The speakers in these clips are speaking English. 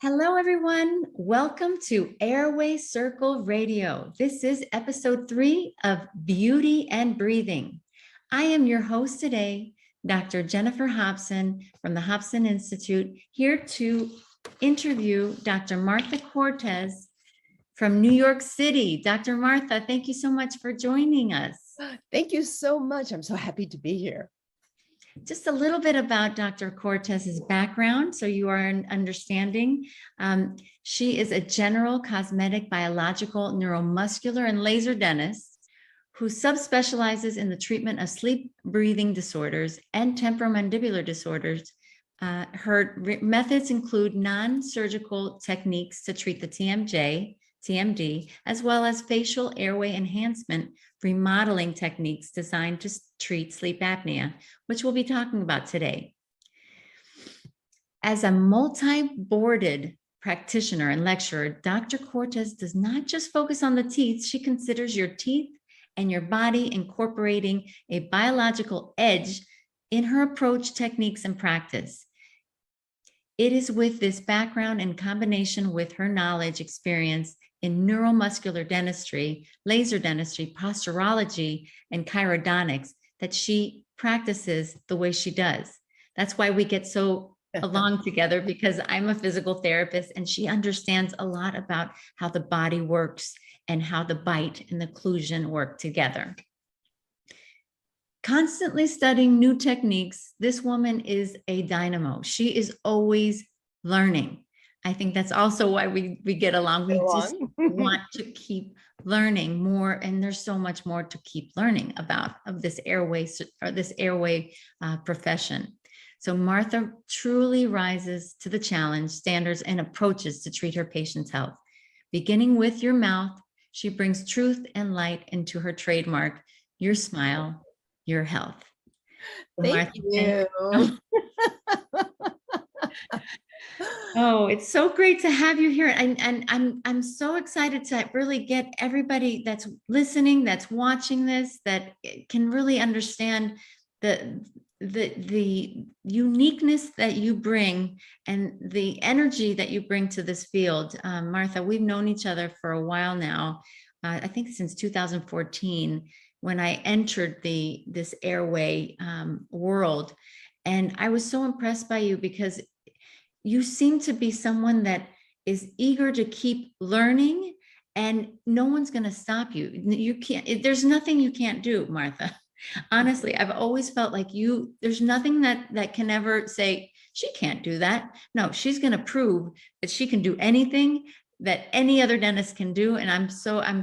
Hello, everyone. Welcome to Airway Circle Radio. This is episode 3 of Beauty and Breathing. I am your host today, Dr. Jennifer Hobson from the Hobson Institute, here to interview Dr. Martha Cortes from New York City. Dr. Martha, thank you so much for joining us. Thank you so much. I'm so happy to be here. Just a little bit about Dr. Cortes's background, so you are an understanding. She is a general cosmetic, biological, neuromuscular, and laser dentist who subspecializes in the treatment of sleep breathing disorders and temporomandibular disorders. Her methods include non-surgical techniques to treat the TMD, as well as facial airway enhancement remodeling techniques designed to treat sleep apnea, which we'll be talking about today. As a multi-boarded practitioner and lecturer, Dr. Cortes does not just focus on the teeth. She considers your teeth and your body incorporating a biological edge in her approach, techniques, and practice. It is with this background in combination with her knowledge, experience in neuromuscular dentistry, laser dentistry, posturology, and chirodontics that she practices the way she does. That's why we get so along together, because I'm a physical therapist and she understands a lot about how the body works and how the bite and the occlusion work together. Constantly studying new techniques, this woman is a dynamo. She is always learning. I think that's also why we get along. We just want to keep learning more, and there's so much more to keep learning about of this airway profession. So Martha truly rises to the challenge, standards, and approaches to treat her patients' health. Beginning with your mouth, she brings truth and light into her trademark, your smile, your health. Thank you. Oh, it's so great to have you here. And I'm so excited to really get everybody that's listening, that's watching this, that can really understand the uniqueness that you bring and the energy that you bring to this field. Martha, we've known each other for a while now. I think since 2014, when I entered this airway world. And I was so impressed by you because you seem to be someone that is eager to keep learning, and no one's going to stop you. You can't, there's nothing you can't do, Martha. Honestly, I've always felt like there's nothing that can ever say, she can't do that. No, she's going to prove that she can do anything that any other dentist can do. And I'm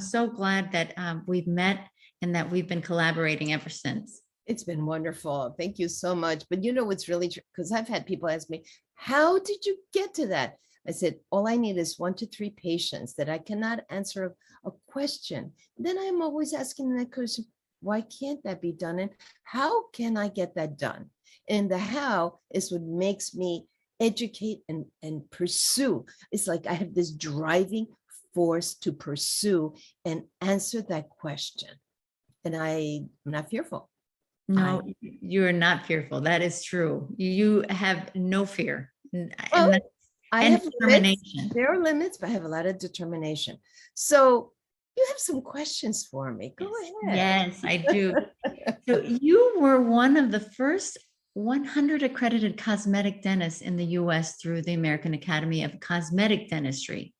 so glad that we've met and that we've been collaborating ever since. It's been wonderful. Thank you so much. But you know what's really true, because I've had people ask me, how did you get to that? I said, all I need is 1 to 3 patients that I cannot answer a question. Then I'm always asking that question, why can't that be done? And how can I get that done? And the how is what makes me educate and pursue. It's like I have this driving force to pursue and answer that question. And I'm not fearful. No, you're not fearful. That is true. You have no fear. Well, I have determination. Limits. There are limits, but I have a lot of determination. So you have some questions for me. Go ahead. Yes, I do. So you were one of the first 100 accredited cosmetic dentists in the US through the American Academy of Cosmetic Dentistry.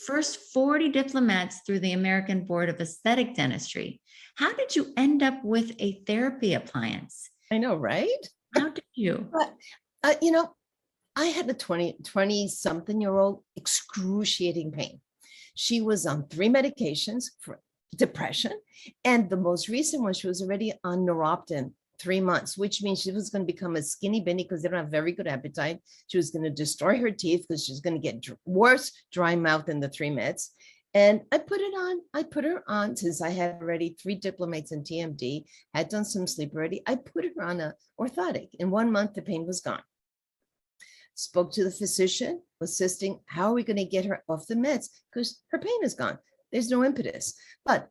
First 40 diplomats through the American Board of Aesthetic Dentistry. How did you end up with a therapy appliance? I know, right? How did you? But, I had a 20-something-year-old excruciating pain. She was on 3 medications for depression. And the most recent one, she was already on Neuroptin 3 months, which means she was going to become a skinny Benny because they don't have very good appetite. She was going to destroy her teeth because she's going to get worse dry mouth in the 3 meds. And I put her on since I had already 3 diplomates in TMD, had done some sleep already. I put her on an orthotic. In 1 month, the pain was gone. Spoke to the physician, assisting, how are we going to get her off the meds? Because her pain is gone. There's no impetus. But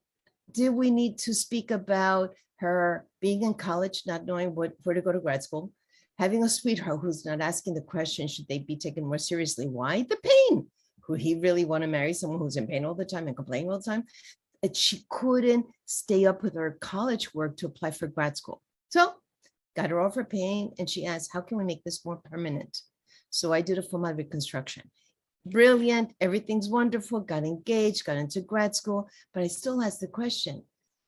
did we need to speak about her being in college, not knowing where to go to grad school, having a sweetheart who's not asking the question, should they be taken more seriously? Why? The pain. Would he really want to marry someone who's in pain all the time and complaining all the time? And she couldn't stay up with her college work to apply for grad school. So got her off her pain, and she asked, how can we make this more permanent? So I did a full body reconstruction. Brilliant, everything's wonderful, got engaged, got into grad school, but I still asked the question,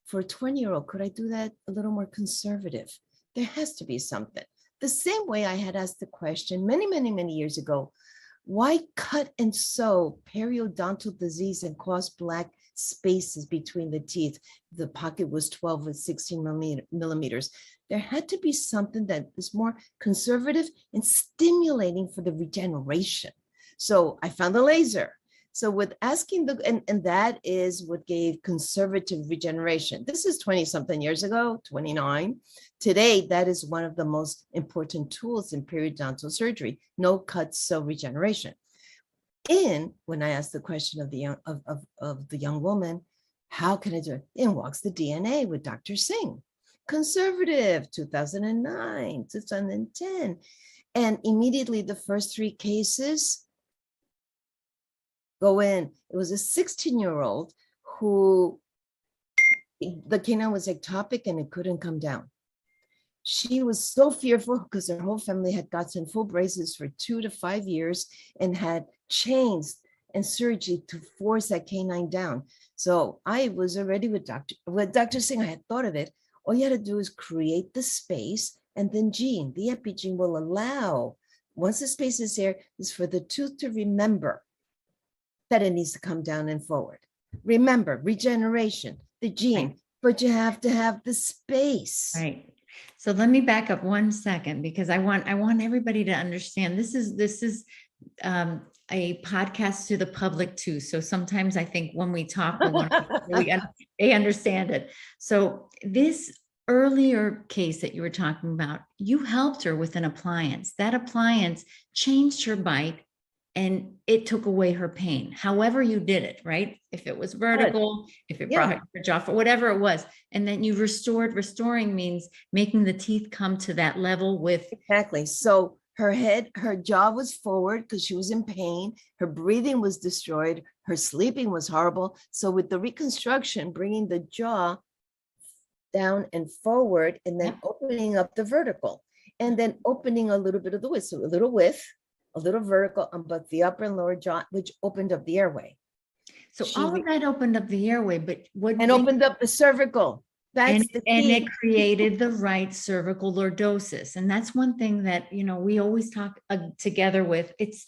for a 20-year-old, could I do that a little more conservative? There has to be something. The same way I had asked the question many, many, many years ago, why cut and sew periodontal disease and cause black spaces between the teeth? The pocket was 12 and 16 millimeters. There had to be something that is more conservative and stimulating for the regeneration. So I found the laser. So with asking and that is what gave conservative regeneration. This is 20 something years ago, 29. Today, that is one of the most important tools in periodontal surgery, no cut, sew regeneration. When I asked the question of the young woman, how can I do it? In walks the DNA with Dr. Singh. Conservative, 2009, 2010. And immediately the first 3 cases go in. It was a 16-year-old who the canine was ectopic and it couldn't come down. She was so fearful because her whole family had gotten full braces for 2 to 5 years and had chains and surgery to force that canine down. So I was already with Dr. Singh. I had thought of it. All you had to do is create the space, and then the epigene will allow, once the space is there, is for the tooth to remember that it needs to come down and forward. Remember, regeneration, the gene, right. But you have to have the space. Right. So let me back up 1 second, because I want everybody to understand this is a podcast to the public too. So sometimes I think when we talk, they understand it. So this earlier case that you were talking about, you helped her with an appliance. That appliance changed her bite and it took away her pain. However you did it, right? If it was vertical, if it brought her jaw, or whatever it was. And then you restoring means making the teeth come to that level with. Exactly. So her jaw was forward because she was in pain. Her breathing was destroyed. Her sleeping was horrible. So with the reconstruction, bringing the jaw down and forward, and then opening up the vertical, and then opening a little bit of the width. So a little width, a little vertical on both the upper and lower jaw, which opened up the airway. So all of that opened up the airway, but opened up the cervical. That's the key. And it created the right cervical lordosis. And that's one thing that, we always talk together with. It's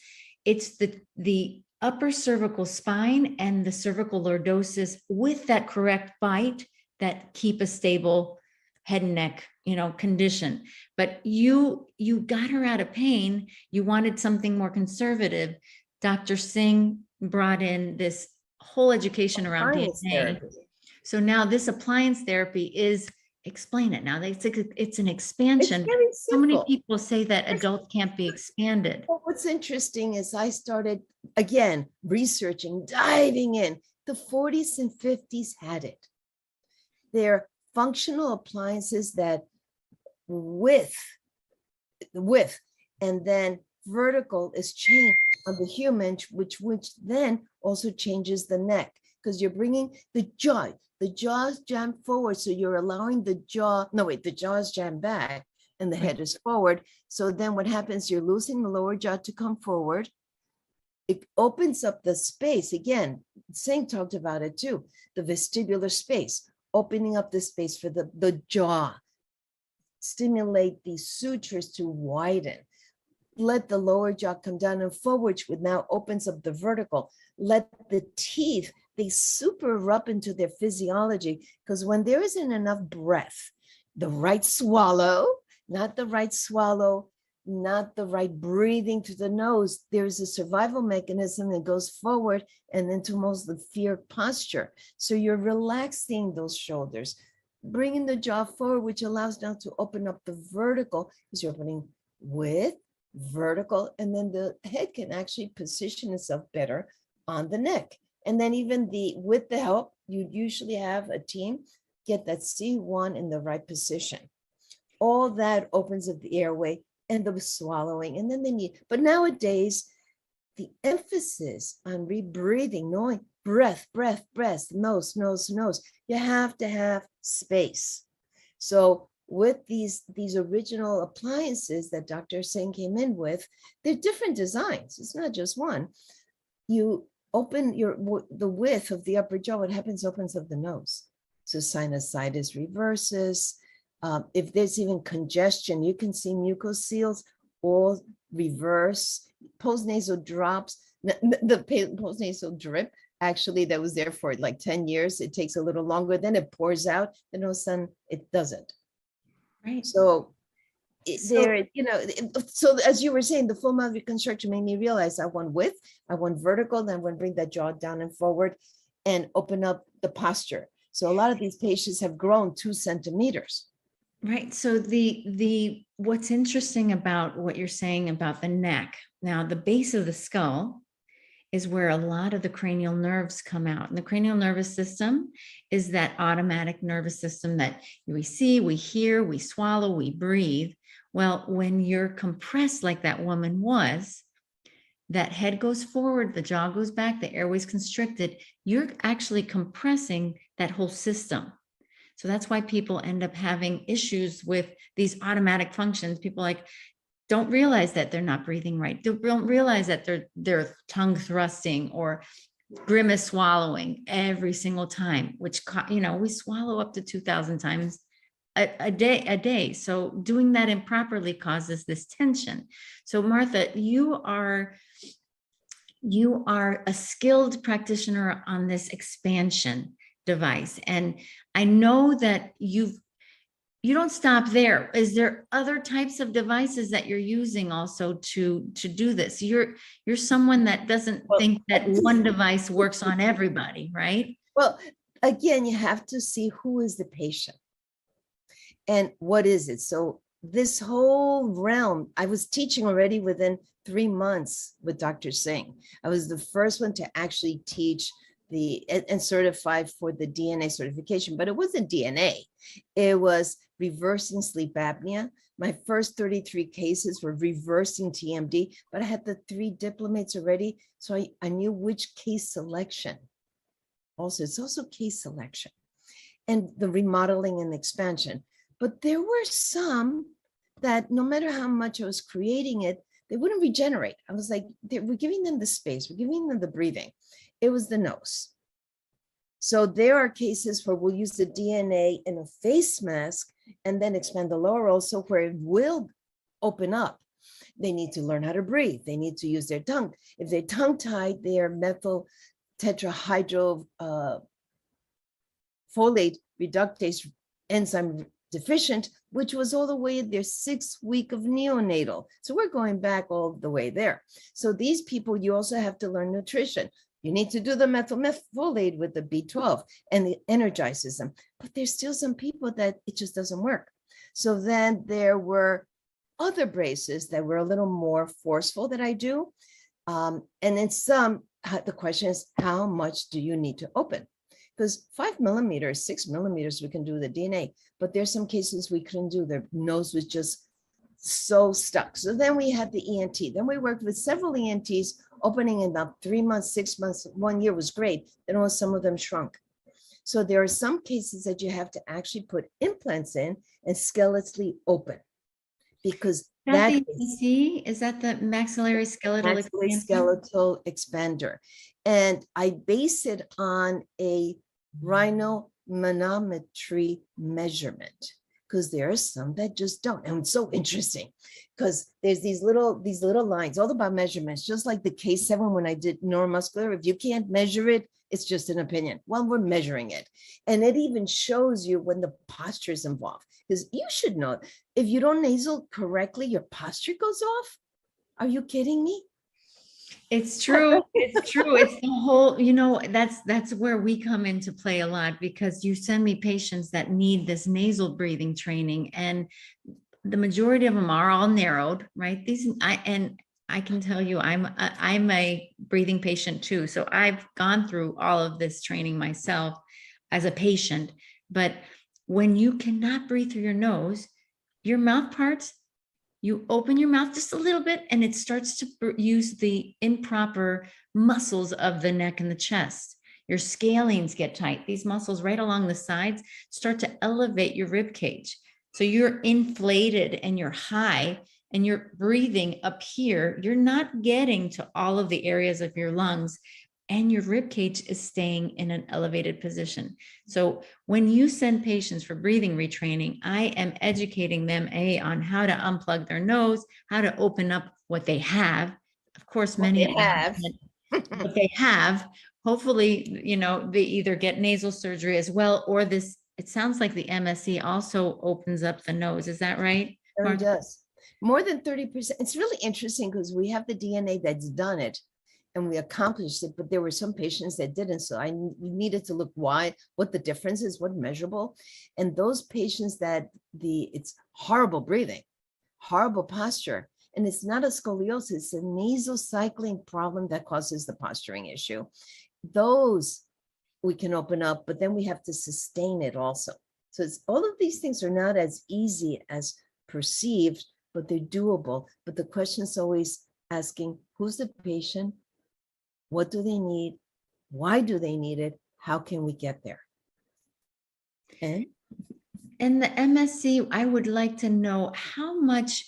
the upper cervical spine and the cervical lordosis with that correct bite that keep a stable head and neck, condition. But you got her out of pain. You wanted something more conservative. Dr. Singh brought in this whole education around DNA. So now this appliance therapy is, explain it now. It's an expansion. So many people say that adults can't be expanded. Well, what's interesting is I started, again, researching, diving in. The 40s and 50s had it. They're functional appliances that width, and then vertical is changed on the human, which then also changes the neck, because you're bringing the jaw's jammed forward. So you're allowing the jaw is jammed back and the head is forward. So then what happens, you're losing the lower jaw to come forward. It opens up the space. Again, Singh talked about it too, the vestibular space, opening up the space for the jaw, stimulate these sutures to widen, let the lower jaw come down and forward, which now opens up the vertical, let the teeth, they super erupt into their physiology, because when there isn't enough breath, the right swallow, not the right breathing to the nose, there's a survival mechanism that goes forward and into most the fear posture. So you're relaxing those shoulders, bringing the jaw forward, which allows now to open up the vertical, because you're opening with vertical, and then the head can actually position itself better on the neck. And then even with the help, you usually have a team get that C1 in the right position. All that opens up the airway, and the swallowing, and then they need, but nowadays, the emphasis on rebreathing, knowing breath, breath, breath, nose, nose, nose, you have to have space. So with these original appliances that Dr. Singh came in with, they're different designs. It's not just one. You open the width of the upper jaw, what happens opens up the nose. So sinusitis reverses. If there's even congestion, you can see mucoceles all reverse. Postnasal drops, the postnasal drip, actually, that was there for like 10 years. It takes a little longer, then it pours out, and all of a sudden it doesn't. Right. So So so as you were saying, the full mouth reconstruction made me realize I want width, I want vertical, then I want to bring that jaw down and forward and open up the posture. So a lot of these patients have grown 2 centimeters. right. So the what's interesting about what you're saying about the neck, now the base of the skull is where a lot of the cranial nerves come out. And the cranial nervous system is that automatic nervous system that we see, we hear, we swallow, we breathe. Well, when you're compressed like that woman was, that head goes forward, the jaw goes back, the airway's constricted, you're actually compressing that whole system. So that's why people end up having issues with these automatic functions. People like don't realize that they're not breathing right. They don't realize that they're tongue thrusting or grimace swallowing every single time, which we swallow up to 2,000 times a day. So doing that improperly causes this tension. So Martha, you are a skilled practitioner on this expansion device, and I know that you don't stop there. Is there other types of devices that you're using also to do this? You're someone that doesn't think that one device works on everybody, right? Well, again, you have to see who is the patient and what is it. So this whole realm, I was teaching already within 3 months with Dr. Singh. I was the first one to actually teach and certified for the DNA certification, but it wasn't DNA. It was reversing sleep apnea. My first 33 cases were reversing TMD, but I had the 3 diplomates already. So I knew which case selection. Also, it's also case selection and the remodeling and expansion. But there were some that no matter how much I was creating it, they wouldn't regenerate. I was like, we're giving them the space, we're giving them the breathing. It was the nose. So there are cases where we'll use the DNA in a face mask and then expand the lower also where it will open up. They need to learn how to breathe. They need to use their tongue. If they're tongue-tied, they are methyl tetrahydrofolate reductase enzyme deficient, which was all the way in their 6th week of neonatal. So we're going back all the way there. So these people, you also have to learn nutrition. You need to do the methylfolate with the B12 and it energizes them. But there's still some people that it just doesn't work. So then there were other braces that were a little more forceful that I do. And in some, the question is, how much do you need to open? Because 5 millimeters, 6 millimeters, we can do the DNA, but there's some cases we couldn't do. Their nose was just so stuck. So then we had the ENT. Then we worked with several ENTs, opening in about 3 months, 6 months, 1 year was great. Then some of them shrunk. So there are some cases that you have to actually put implants in and skeletally open, because that the EC, is that the maxillary skeletal skeletal expander. And I base it on a rhinomanometry measurement, because there are some that just don't. And it's so interesting because there's these little lines all about measurements, just like the K7 when I did neuromuscular. If you can't measure it, it's just an opinion. Well, we're measuring it. And it even shows you when the posture is involved, because you should know if you don't nasal correctly, your posture goes off. Are you kidding me? It's true. It's true. It's the whole, that's where we come into play a lot, because you send me patients that need this nasal breathing training, and the majority of them are all narrowed, right? I can tell you, I'm a breathing patient too. So I've gone through all of this training myself as a patient. But when you cannot breathe through your nose, your mouth parts, you open your mouth just a little bit and it starts to use the improper muscles of the neck and the chest. Your scalenes get tight. These muscles right along the sides start to elevate your rib cage. So you're inflated and you're high and you're breathing up here. You're not getting to all of the areas of your lungs, and your rib cage is staying in an elevated position. So when you send patients for breathing retraining, I am educating them on how to unplug their nose, how to open up what they have. Of course, What many they of them have. what they have. Hopefully, they either get nasal surgery as well, or this, it sounds like the MSC also opens up the nose. Is that right, Really Martha? does. More than 30%. It's really interesting because we have the DNA that's done it and we accomplished it, but there were some patients that didn't. So we needed to look why, what the difference is, what measurable. And those patients that it's horrible breathing, horrible posture, and it's not a scoliosis, it's a nasal cycling problem that causes the posturing issue. Those we can open up, but then we have to sustain it also. So all of these things are not as easy as perceived, but they're doable. But the question is always asking, who's the patient? What do they need? Why do they need it? How can we get there? And the MSC, I would like to know how much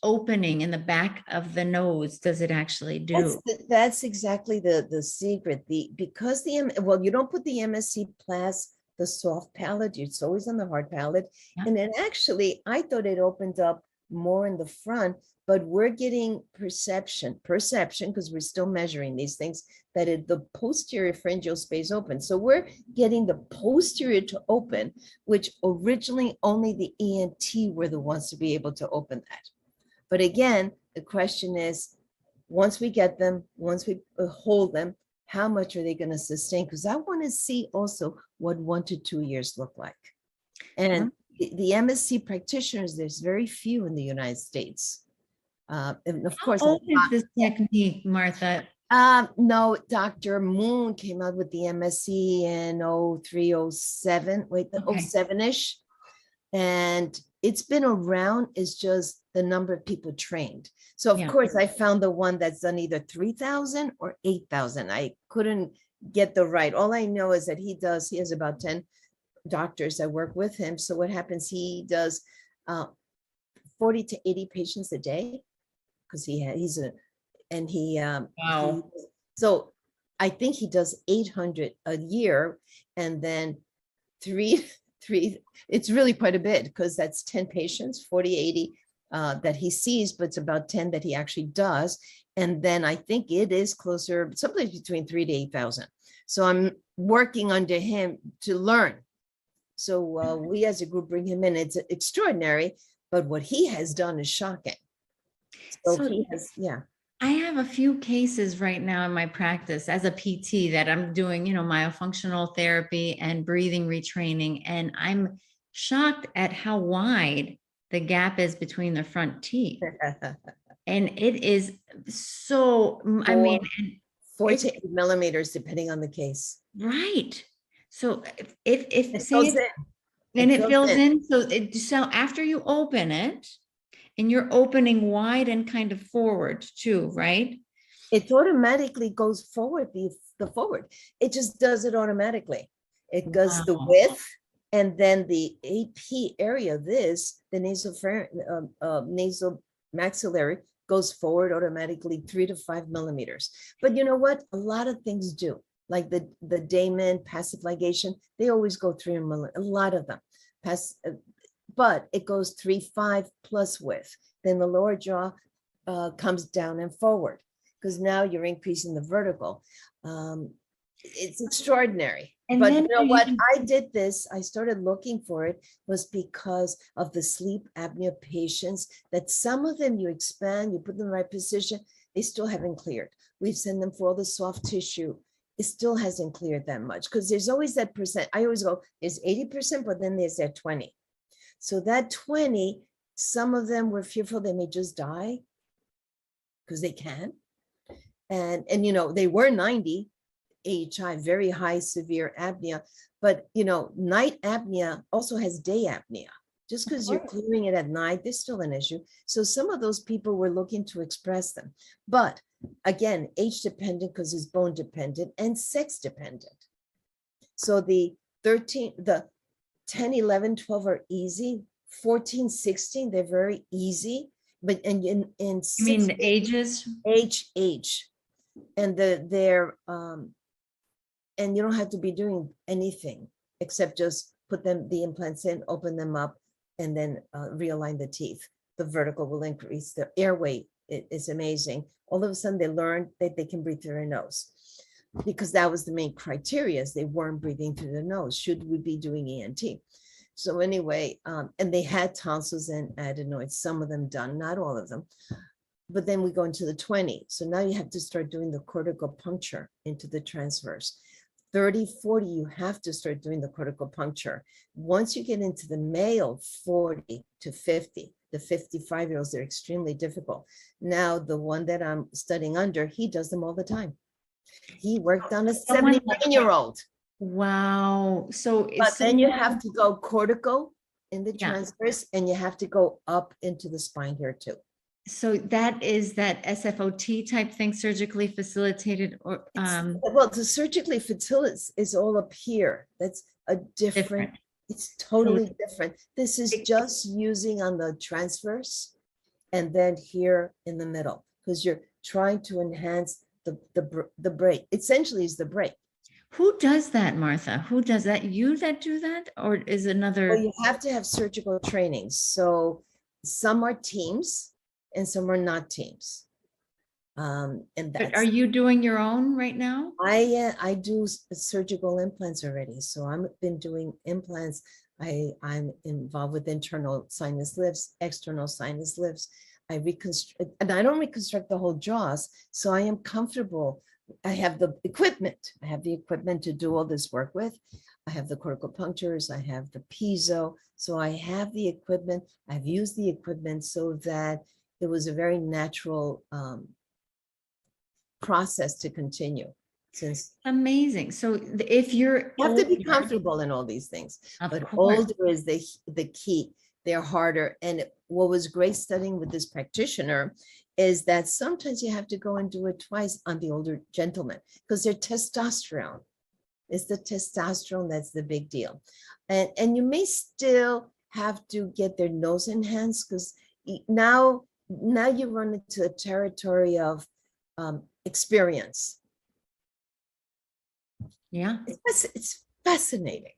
opening in the back of the nose does it actually do? that's exactly the secret. Because you don't put the MSC plus the soft palate, it's always on the hard palate. Yeah. And then actually, I thought it opened up more in the front, but we're getting perception, because we're still measuring these things, that the posterior pharyngeal space open. So we're getting the posterior to open, which originally only the ENT were the ones to be able to open that. But again, the question is, once we get them, once we hold them, how much are they going to sustain? Because I want to see also what 1 to 2 years look like. And the MSC practitioners, there's very few in the United States. And of course, How old is this technique, Martha? no, Dr. Moon came out with the MSC in 03, 07, wait, Okay. 07-ish. And it's been around, it's just the number of people trained. So of course, I found the one that's done either 3,000 or 8,000. I couldn't get the right. All I know is that he has about 10 doctors that work with him. So what happens, he does 40 to 80 patients a day, because Wow. So I think he does 800 a year, and then three, it's really quite a bit, because that's 10 patients, 40, 80 that he sees, but it's about 10 that he actually does. And then I think it is closer, someplace between 3,000 to 8,000. So I'm working under him to learn. So we as a group bring him in. It's extraordinary, but what he has done is shocking. So he has, I have a few cases right now in my practice as a PT that I'm doing, myofunctional therapy and breathing retraining. And I'm shocked at how wide the gap is between the front teeth. And it is so, I mean, 4 to 8 millimeters, depending on the case. Right. So if it fills in. Then it fills in. So after you open it, and you're opening wide and kind of forward too, right? It automatically goes forward, the forward. It just does it automatically. It goes the width, and then the AP area, the nasal maxillary goes forward automatically 3 to 5 millimeters. But you know what? A lot of things do, like the Damon passive ligation, they always go 3 millimeters, a lot of them. But it goes 3-5 plus width. Then the lower jaw comes down and forward, because now you're increasing the vertical. It's extraordinary. But you know what? I did this. I started looking for it was because of the sleep apnea patients, that some of them you expand, you put them in the right position, they still haven't cleared. We've sent them for all the soft tissue. It still hasn't cleared that much, because there's always that percent. I always go, there's 80%, but then there's that 20. So that 20, some of them were fearful they may just die, because they can. And they were 90 AHI, very high severe apnea. But night apnea also has day apnea. Just Of because you're course. clearing it at night, there's still an issue. So some of those people were looking to express them. But again, age dependent because it's bone dependent and sex dependent. So the 13, the 10, 11, 12 are easy. 14, 16, they're very easy. But in You mean 16, the ages? age. And and you don't have to be doing anything except just put the implants in, open them up, and then realign the teeth. The vertical will increase. The airway is amazing. All of a sudden, they learned that they can breathe through their nose, because that was the main criteria, is they weren't breathing through the nose. Should we be doing ENT? So anyway, and they had tonsils and adenoids, some of them done, not all of them. But then we go into the 20. So now you have to start doing the cortical puncture into the transverse. 30, 40, you have to start doing the cortical puncture. Once you get into the male 40 to 50, the 55-year-olds, they're extremely difficult. Now, the one that I'm studying under, he does them all the time. He worked on a Someone like- 79-year-old. Wow. So But it's then you have to go cortical in the Yeah. transverse, and you have to go up into the spine here too. so that is that SFOT type thing, surgically facilitated or Well, the surgically fertility is all up here. That's a different, different. it's totally different. This is just using on the transverse and then here in the middle, because you're trying to enhance the break. Essentially is the break. Who does that, Martha? Who does that? You that do that, or is Well, another? you have to have surgical training. So some are teams and some are not teams. And But are that's, you doing your own right now? I do surgical implants already. So I've been doing implants. I'm involved with internal sinus lifts, external sinus lifts. I reconstruct, and I don't reconstruct the whole jaws. So I am comfortable. I have the equipment. I have the equipment to do all this work with. I have the cortical punctures. I have the piezo. So I have the equipment. I've used the equipment so that it was a very natural process to continue, since Amazing. So if you're you have to be older, comfortable in all these things. of But course. older is the key. They're harder. And what was great studying with this practitioner is that sometimes you have to go and do it twice on the older gentlemen because their testosterone. It's the testosterone that's the big deal. And you may still have to get their nose enhanced, because now you run into a territory of experience. Yeah. It's fascinating.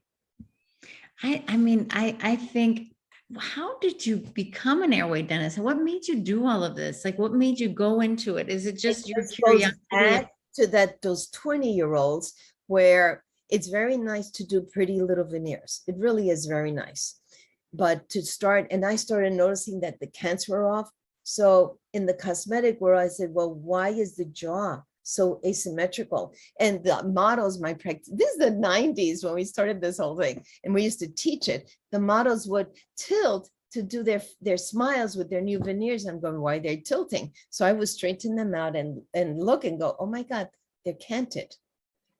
I mean, I think, how did you become an airway dentist? What made you do all of this? Like, what made you go into it? Is it just your This goes curiosity? back to that, those 20-year-olds where it's very nice to do pretty little veneers. It really is very nice. But to start, and I started noticing that the cants were off. So in the cosmetic world, I said, well, why is the jaw so asymmetrical? And the models, my practice, this is the 90s when we started this whole thing, and we used to teach it. The models would tilt to do their smiles with their new veneers. I'm going, why they're tilting? So I would straighten them out and look and go, oh my God, they're canted.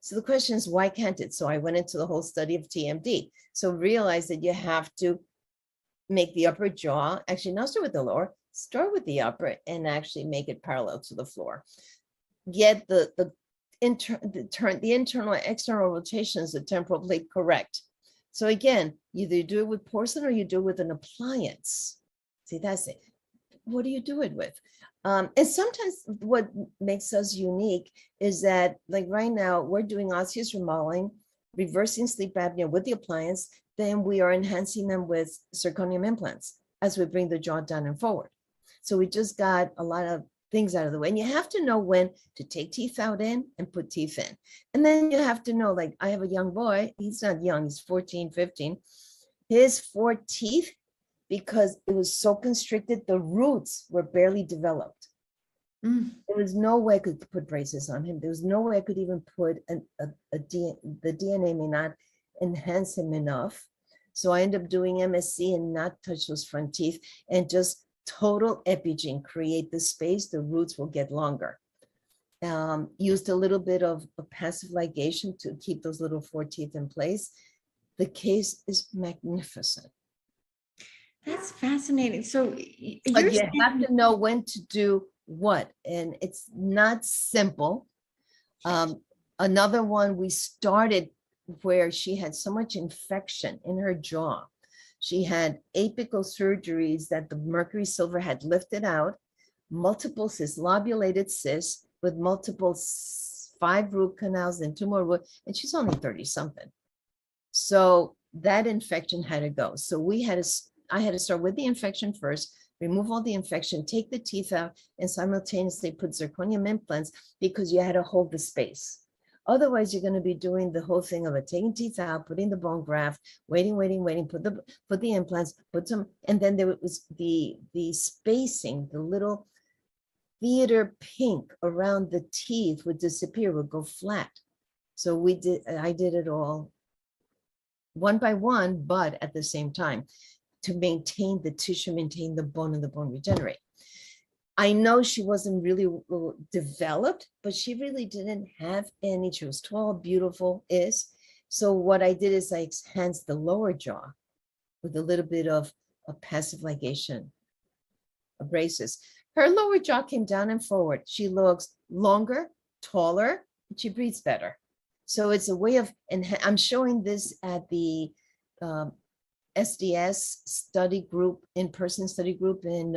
So the question is, why can't it? So I went into the whole study of TMD. So realized that you have to make the upper jaw, actually not start with the lower, start with the upper and actually make it parallel to the floor. Get the internal and external rotations, the temporal plate correct. So again, either do it with porcelain or you do it with an appliance. See, that's it. What do you do it with? And sometimes what makes us unique is that, like right now, we're doing osseous remodeling, reversing sleep apnea with the appliance, then we are enhancing them with zirconium implants as we bring the jaw down and forward. So we just got a lot of things out of the way. And you have to know when to take teeth out in and put teeth in. And then you have to know, like I have a young boy, he's not young, he's 14, 15. His 4 teeth, because it was so constricted, the roots were barely developed. Mm. There was no way I could put braces on him. There was no way I could even put the DNA may not enhance him enough. So I ended up doing MSC and not touch those front teeth and just total epigene, create the space, the roots will get longer. Used a little bit of passive ligation to keep those little 4 teeth in place. The case is magnificent. That's fascinating. So But you're you have saying, to know when to do what, and it's not simple. Another one we started where she had so much infection in her jaw. She had apical surgeries that the mercury silver had lifted out, multiple cysts, lobulated cysts with multiple 5 root canals and 2 more root, and she's only 30 something. So that infection had to go. So I had to start with the infection first, remove all the infection, take the teeth out, and simultaneously put zirconium implants because you had to hold the space. Otherwise, you're going to be doing the whole thing of it, taking teeth out, putting the bone graft, waiting, put the implants, put some, and then there was the spacing, the little theater pink around the teeth would disappear, would go flat. So I did it all one by one, but at the same time to maintain the tissue, maintain the bone, and the bone regenerate. I know she wasn't really developed, but she really didn't have any. She was tall, beautiful, So what I did is I enhanced the lower jaw with a little bit of a passive ligation, a braces. Her lower jaw came down and forward. She looks longer, taller, and she breathes better. So it's a way of, and I'm showing this at the SDS study group, in-person study group in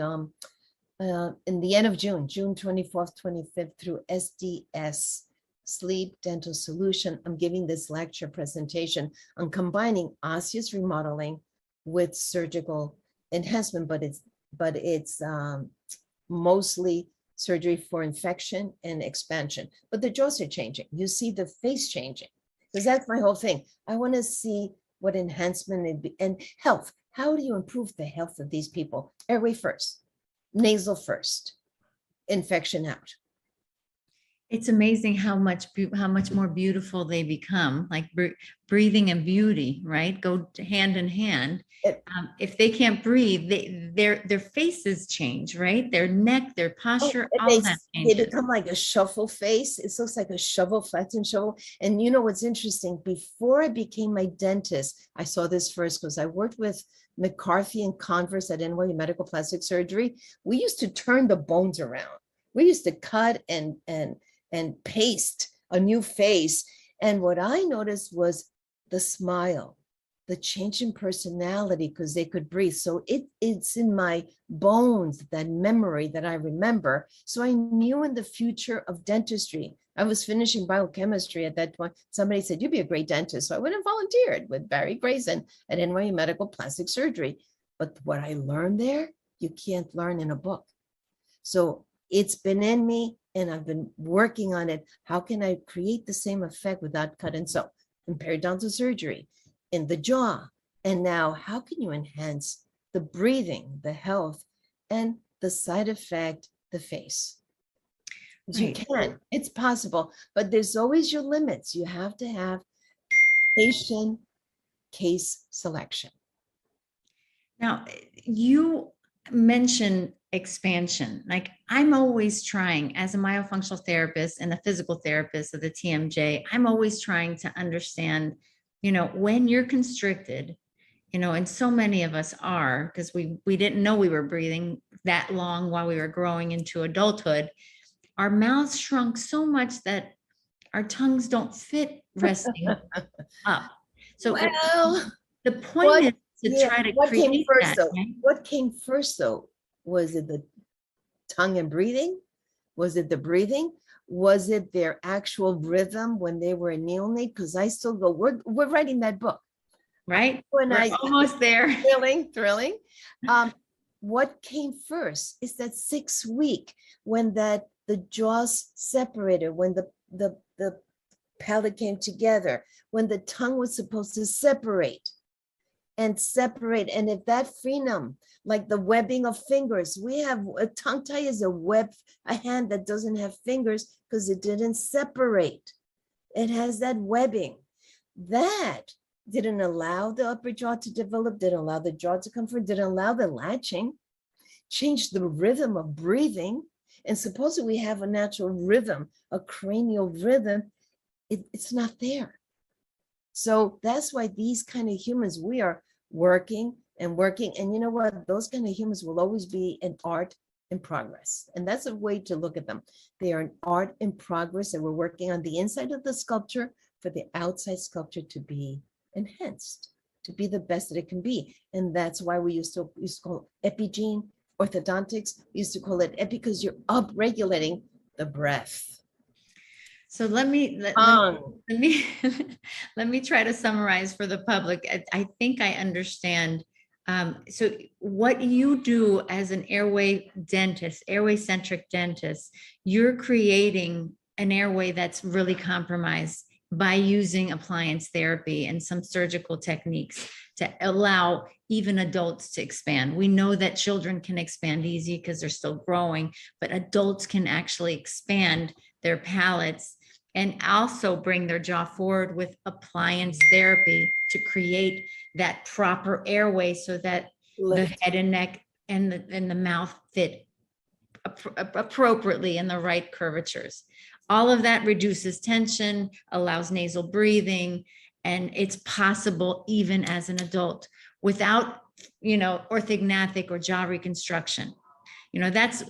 the end of June, June 24th, 25th through SDS Sleep Dental Solution. I'm giving this lecture presentation on combining osseous remodeling with surgical enhancement, but it's mostly surgery for infection and expansion. But the jaws are changing. You see the face changing, because that's my whole thing. I want to see what enhancement and health. How do you improve the health of these people? Airway first, nasal first, infection out. it's amazing how much more beautiful they become, like breathing and beauty, right? Go hand in hand. If they can't breathe, their faces change, right? Their neck, their posture, all that They changes. become like a shovel face. It looks like a shovel, flattened shovel. And you know what's interesting? Before I became my dentist, I saw this first because I worked with McCarthy and Converse at NYU Medical Plastic Surgery. We used to turn the bones around. We used to cut and paste a new face. And what I noticed was the smile, the change in personality, because they could breathe. So it's in my bones, that memory that I remember. So I knew in the future of dentistry, I was finishing biochemistry at that point. Somebody said, you'd be a great dentist. So I went and volunteered with Barry Grayson at NYU Medical Plastic Surgery. But what I learned there, you can't learn in a book. So it's been in me and I've been working on it. How can I create the same effect without cut and sew and periodontal surgery in the jaw? And now how can you enhance the breathing, the health, and the side effect, the face? Because you can, it's possible, but there's always your limits. You have to have patient case selection. Now, you mentioned expansion. Like I'm always trying as a myofunctional therapist and a physical therapist of the TMJ, I'm always trying to understand, when you're constricted, and so many of us are, because we didn't know we were breathing that long while we were growing into adulthood. Our mouths shrunk so much that our tongues don't fit resting up. So Well, the point is to try to what came create first that, though? right? What came first though? Was it the tongue and breathing? Was it the breathing? Was it their actual rhythm when they were a neonate? Because I still go, we're writing that book. Right? When We're almost there. Thrilling. What came first is that 6 week when the jaws separated, when the palate came together, when the tongue was supposed to separate. And if that frenum, like the webbing of fingers, we have a tongue tie is a hand that doesn't have fingers because it didn't separate. It has that webbing. That didn't allow the upper jaw to develop, didn't allow the jaw to come forward, didn't allow the latching, changed the rhythm of breathing. And supposedly we have a natural rhythm, a cranial rhythm. It's not there. So that's why these kind of humans, we are working and working. And you know what? Those kind of humans will always be an art in progress. And that's a way to look at them. They are an art in progress, and we're working on the inside of the sculpture for the outside sculpture to be enhanced, to be the best that it can be. And that's why we used to call epigene orthodontics. We used to call it epi because you're up-regulating the breath. So let me let me let me try to summarize for the public. I think I understand. So what you do as an airway dentist, airway centric dentist, you're creating an airway that's really compromised by using appliance therapy and some surgical techniques to allow even adults to expand. We know that children can expand easy because they're still growing, but adults can actually expand their palates and also bring their jaw forward with appliance therapy to create that proper airway so that the head and neck and the mouth fit appropriately in the right curvatures. All of that reduces tension, allows nasal breathing, and it's possible even as an adult without, orthognathic or jaw reconstruction. That's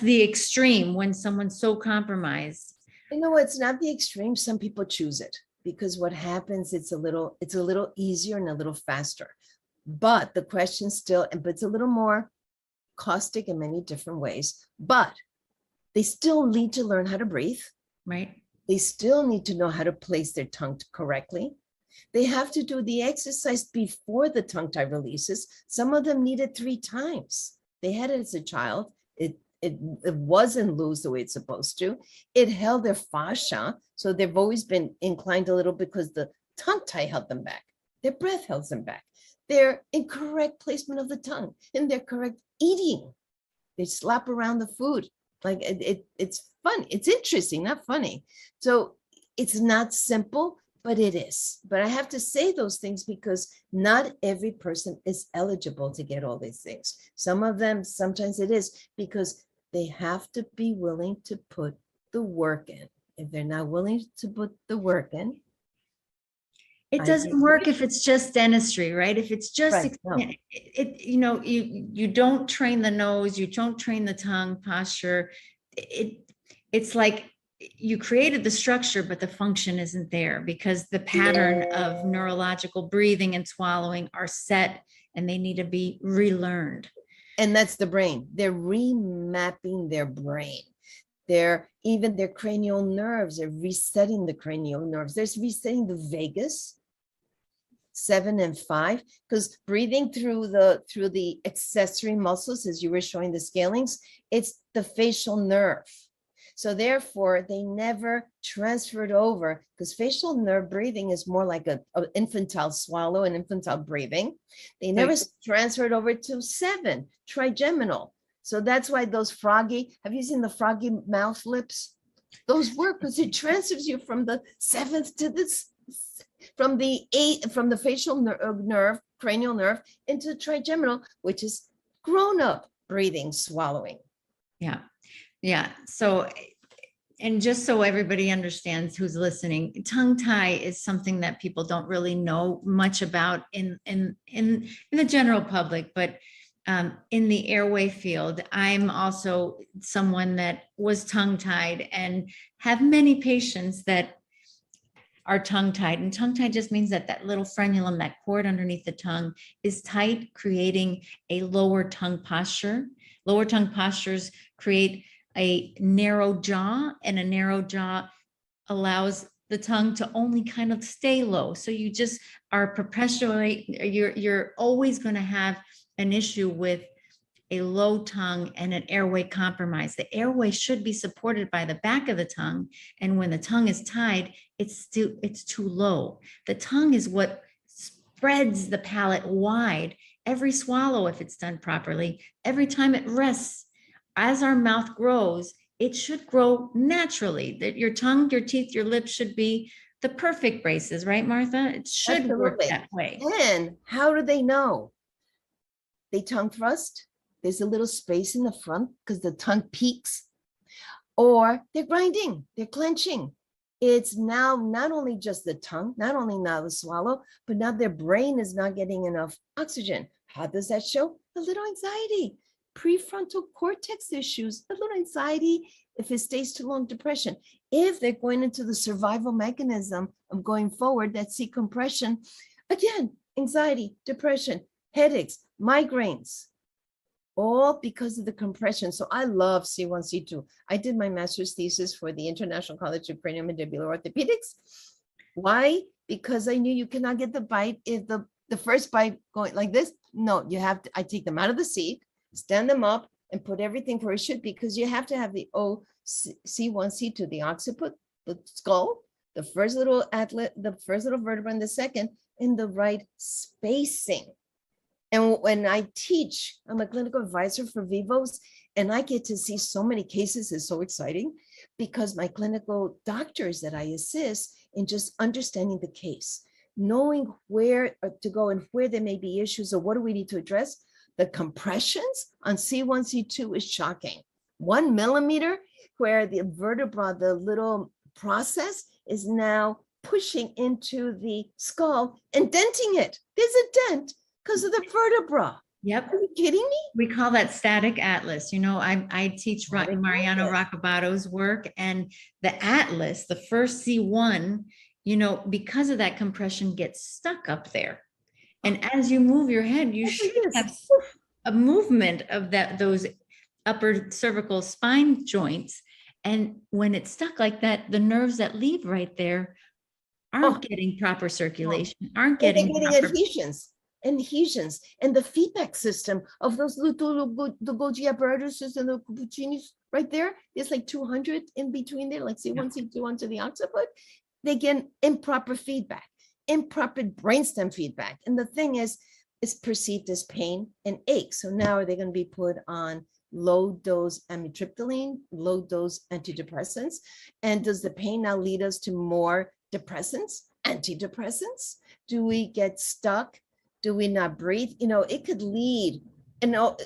the extreme when someone's so compromised. It's not the extreme. Some people choose it because what happens, it's a little easier and a little faster. But the question still, but it's a little more caustic in many different ways, but they still need to learn how to breathe. Right. They still need to know how to place their tongue correctly. They have to do the exercise before the tongue tie releases. Some of them need it 3 times. They had it as a child. It wasn't loose the way it's supposed to. It held their fascia. So they've always been inclined a little because the tongue tie held them back. Their breath held them back. Their incorrect placement of the tongue and their correct eating. They slap around the food. Like it's fun. It's interesting, not funny. So it's not simple, but it is. But I have to say those things because not every person is eligible to get all these things. Some of them, sometimes it is because they have to be willing to put the work in. If they're not willing to put the work in, it doesn't work if it's just dentistry, right? If it's just, right, no. You don't train the nose, you don't train the tongue posture. It's like you created the structure, but the function isn't there because the pattern of neurological breathing and swallowing are set and they need to be relearned. And that's the brain. They're remapping their brain. Even their cranial nerves, they're resetting the cranial nerves. They're resetting the vagus 7 and 5, because breathing through the accessory muscles, as you were showing the scalings, it's the facial nerve. So therefore, they never transferred over because facial nerve breathing is more like an infantile swallow and infantile breathing. They never transferred over to 7, trigeminal. So that's why those froggy, have you seen the froggy mouth lips? Those work because it transfers you from the 7th to this, from the 8th, from the facial nerve, cranial nerve into the trigeminal, which is grown-up breathing, swallowing. Yeah. Yeah. So, and just so everybody understands who's listening, tongue tie is something that people don't really know much about in the general public, but in the airway field, I'm also someone that was tongue tied and have many patients that are tongue tied. And tongue tied just means that that little frenulum, that cord underneath the tongue, is tight, creating a lower tongue posture. Lower tongue postures create a narrow jaw, and a narrow jaw allows the tongue to only kind of stay low. So you just are perpetually, you're always going to have an issue with a low tongue and an airway compromise. The airway should be supported by the back of the tongue. And when the tongue is tied, it's too low. The tongue is what spreads the palate wide. Every swallow, if it's done properly, every time it rests, as our mouth grows, it should grow naturally. That your tongue, your teeth, your lips should be the perfect braces, right, Martha? It should Absolutely work that way. And how do they know? They tongue thrust. There's a little space in the front because the tongue peaks. Or they're grinding, they're clenching. It's now not only just the tongue, not only now the swallow, but now their brain is not getting enough oxygen. How does that show? A little anxiety, prefrontal cortex issues, a little anxiety. If it stays too long, depression. If they're going into the survival mechanism of going forward, that C compression, again, anxiety, depression, headaches, migraines, all because of the compression. So I love C1, C2. I did my master's thesis for the International College of Craniomandibular Orthopedics. Why? Because I knew you cannot get the bite if the first bite going like this. No, you have to, I take them out of the seat, stand them up, and put everything where it should be, because you have to have the C1, C2, the occiput, the skull, the first little atlet, the first little vertebra, and the second in the right spacing. And when I teach, I'm a clinical advisor for Vivos, and I get to see so many cases. It's so exciting because my clinical doctors that I assist in just understanding the case, knowing where to go and where there may be issues or what do we need to address. The compressions on C1, C2 is shocking. 1 millimeter where the vertebra, the little process is now pushing into the skull and denting it. There's a dent because of the vertebra. Yep. Are you kidding me? We call that static atlas. You know, I teach Static Mariano atlas. Roccabato's work, and the atlas, the first C1, you know, because of that compression gets stuck up there. And as you move your head, you Look at should this. have a movement of those upper cervical spine joints. And when it's stuck like that, the nerves that leave right there aren't getting proper circulation, aren't And they're getting getting proper. adhesions, and the feedback system of those little the Golgi apparatuses and the Cappuccinis right there. There's like 200 in between there, like C1, C2 onto the occiput. They get improper feedback, improper brainstem feedback. And the thing is, it's perceived as pain and ache. So now are they going to be put on low dose amitriptyline, low dose antidepressants? And does the pain now lead us to more depressants, antidepressants? Do we get stuck? Do we not breathe? You know, it could lead, you know,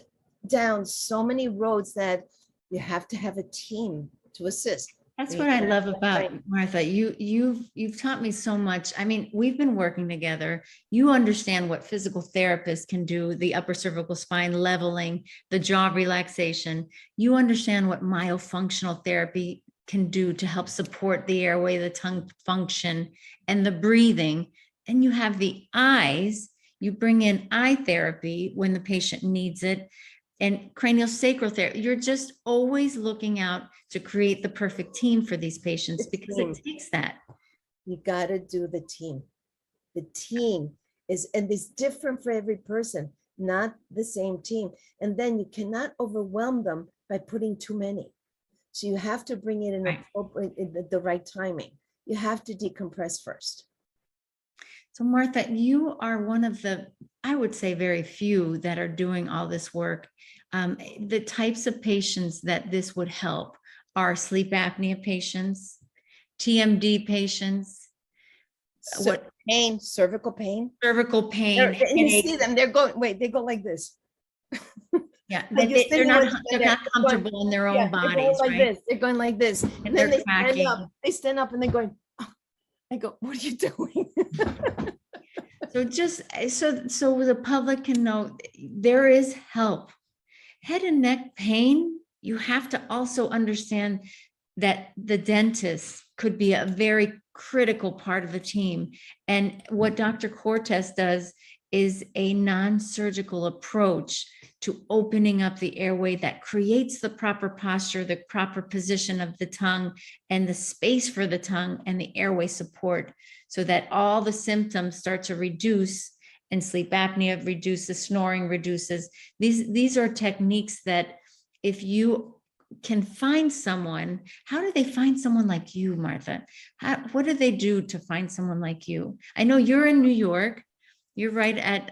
down so many roads that you have to have a team to assist. That's what I love about Martha. You've taught me so much. I mean, we've been working together. You understand what physical therapists can do, the upper cervical spine leveling, the jaw relaxation. You understand what myofunctional therapy can do to help support the airway, the tongue function, and the breathing. And you have the eyes. You bring in eye therapy when the patient needs it, and craniosacral therapy. You're just always looking out to create the perfect team for these patients, because it takes that. You got to do the team. The team is, and it's different for every person, not the same team. And then you cannot overwhelm them by putting too many. So you have to bring it in, the right timing. You have to decompress first. So Martha, you are one of the, I would say, very few that are doing all this work. The types of patients that this would help are sleep apnea patients, TMD patients, pain, cervical pain, cervical pain. And you see them, they're going, wait, they go like this. Yeah, they're not comfortable in their own bodies. They're going like right? this. They're going like this. And then they're cracking. They stand up and they're going, oh. I go, what are you doing? So just so the public can know there is help. Head and neck pain, you have to also understand that the dentist could be a very critical part of the team. And what Dr. Cortes does is a non-surgical approach to opening up the airway that creates the proper posture, the proper position of the tongue, and the space for the tongue and the airway support, so that all the symptoms start to reduce, and sleep apnea reduces, snoring reduces. These are techniques that if you can find someone, how do they find someone like you, Martha? What do they do to find someone like you? I know you're in New York. You're right at.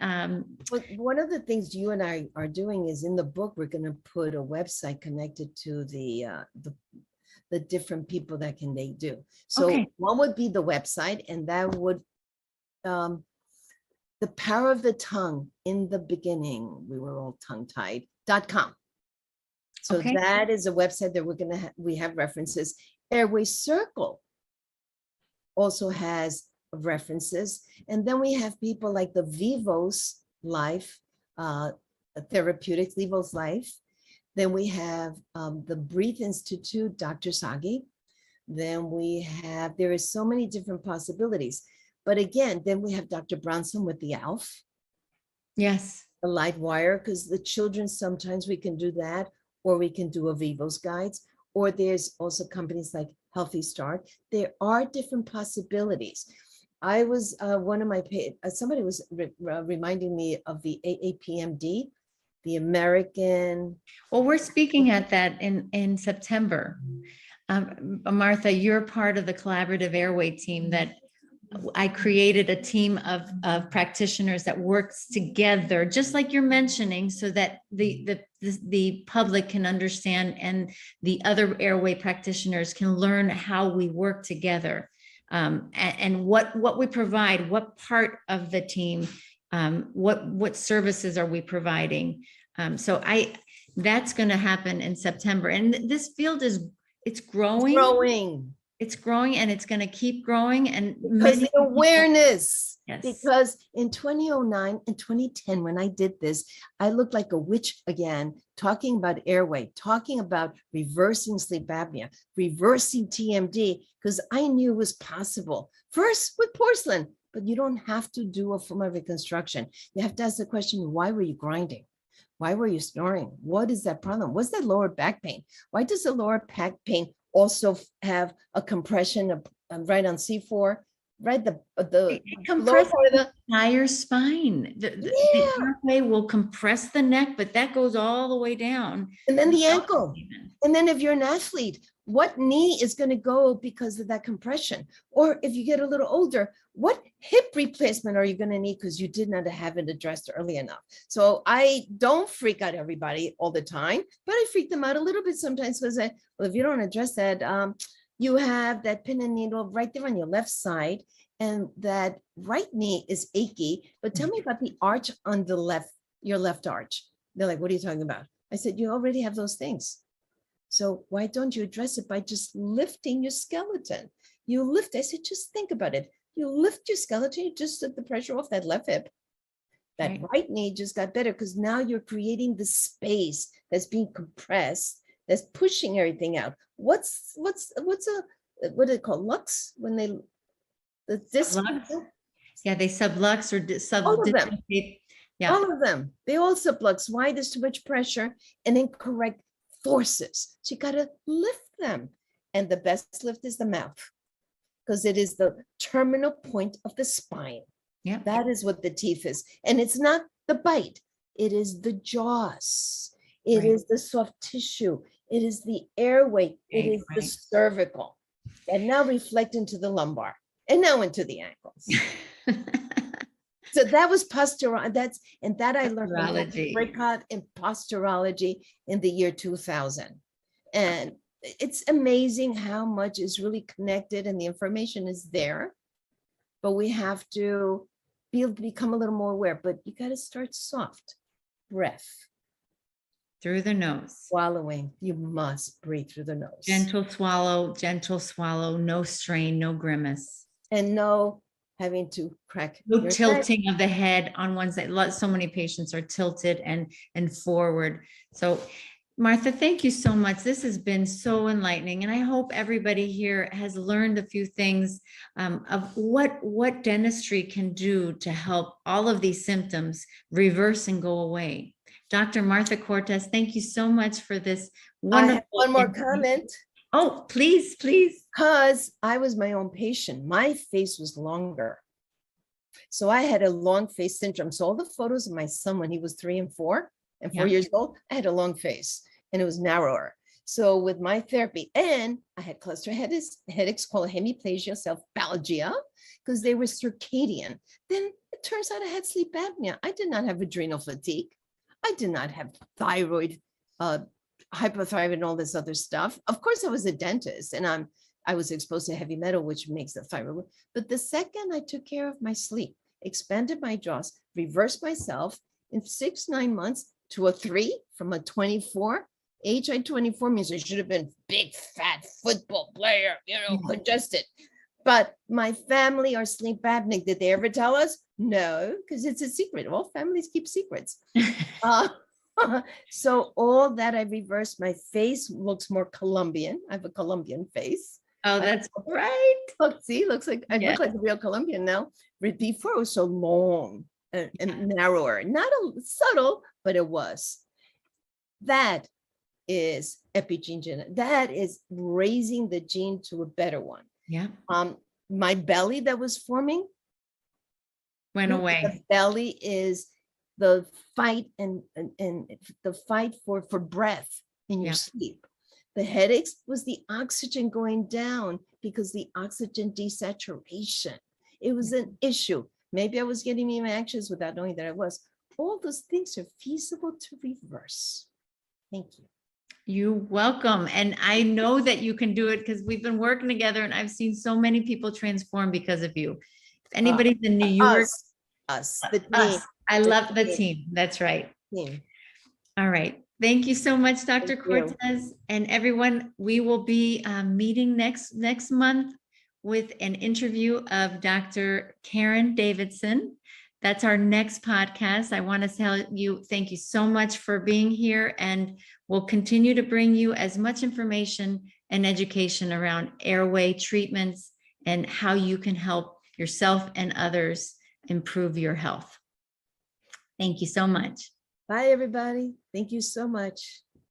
But one of the things you and I are doing is in the book, we're going to put a website connected to the different people that they do. So one would be the website, and that would, the power of the tongue in the beginning, we were all tongue-tied.com. So that is a website that we're going to we have references. Airway Circle also has references. And then we have people like the Vivos Life, Therapeutics, Vivos Life. Then we have the Breathe Institute, Dr. Sagi. Then we have, there is so many different possibilities. But again, then we have Dr. Bronson with the ALF, Yes. the light wire, because the children, sometimes we can do that, or we can do a Vivos guides, or there's also companies like Healthy Start. There are different possibilities. I was one of my, somebody was reminding me of the AAPMD, the American. Well, we're speaking at that in September. Martha, you're part of the collaborative airway team that I created a team of practitioners that works together, just like you're mentioning, so that the public can understand and the other airway practitioners can learn how we work together, and what we provide, what part of the team, what services are we providing. So that's going to happen in September, and this field it's growing. It's growing and it's going to keep growing. And because the awareness, yes. Because in 2009 and 2010, when I did this, I looked like a witch again, talking about airway, talking about reversing sleep apnea, reversing TMD, because I knew it was possible. First with porcelain, but you don't have to do a full reconstruction. You have to ask the question, why were you grinding? Why were you snoring? What is that problem? What's that lower back pain? Why does the lower back pain also have a compression of right on C4, right? The compress the entire spine. The airway will compress the neck, but that goes all the way down. And then the ankle. And then if you're an athlete, what knee is going to go because of that compression? Or if you get a little older, what hip replacement are you going to need because you did not have it addressed early enough? So I don't freak out everybody all the time, but I freak them out a little bit sometimes because well, if you don't address that, you have that pin and needle right there on your left side, and that right knee is achy. But tell me about the arch on the left, your left arch. They're like, what are you talking about? I said, you already have those things. So why don't you address it by just lifting your skeleton? You lift, I said, just think about it. You lift your skeleton, you just took the pressure off that left hip. That right knee just got better because now you're creating the space that's being compressed, that's pushing everything out. What's what do they call lux when they the disc? Yeah, they sublux or All of them. Yeah, all of them. They all sublux. Why there's too much pressure and incorrect forces. So you got to lift them. And the best lift is the mouth because it is the terminal point of the spine. Yeah, that is what the teeth is. And it's not the bite. It is the jaws. It is the soft tissue. It is the airway. It is the cervical. And now reflect into the lumbar and now into the ankles. So that was postural. That I learned from Bricott in posturology in the year 2000. And it's amazing how much is really connected and the information is there. But we have to become a little more aware. But you got to start soft. Breath. Through the nose. Swallowing. You must breathe through the nose. Gentle swallow, no strain, no grimace. And no having to crack. No tilting of the head on one side. So many patients are tilted and forward. So Martha, thank you so much. This has been so enlightening. And I hope everybody here has learned a few things of what dentistry can do to help all of these symptoms reverse and go away. Dr. Martha Cortes, thank you so much for this wonderful. I have one more comment. Oh, please. Because I was my own patient. My face was longer. So I had a long face syndrome. So all the photos of my son when he was 3 and 4 and 4 years old, I had a long face and it was narrower. So with my therapy, and I had cluster headaches called hemiplasia, self-phalgia, because they were circadian. Then it turns out I had sleep apnea. I did not have adrenal fatigue. I did not have thyroid, hypothyroid, and all this other stuff. Of course, I was a dentist, and I was exposed to heavy metal, which makes the thyroid. But the second I took care of my sleep, expanded my jaws, reversed myself in 6-9 months to a 3 from a 24. Age 24 means I should have been big, fat football player, congested. But my family are sleep apneic. Did they ever tell us? No, because it's a secret. All families keep secrets. Uh, so all that I reversed, my face looks more Colombian. I have a Colombian face. Oh, that's right. Look, see, looks like I Yeah. look like a real Colombian now. Before it was so long and narrower, not subtle, but it was. That is epigenetic. That is raising the gene to a better one. Yeah. My belly that was forming Went the away. belly is the fight and the fight for breath in your Yeah. sleep. The headaches was the oxygen going down because the oxygen desaturation. It was an issue. Maybe I was getting even anxious without knowing that I was. All those things are feasible to reverse. Thank you. You're welcome. And I know that you can do it because we've been working together and I've seen so many people transform because of you. If anybody's in New York, The team. us. I love the team. That's right. Team. All right. Thank you so much, Dr. Thank you. Cortes. And everyone, we will be meeting next month with an interview of Dr. Karen Davidson. That's our next podcast. I want to tell you, thank you so much for being here, and we'll continue to bring you as much information and education around airway treatments and how you can help yourself and others improve your health. Thank you so much. Bye, everybody. Thank you so much.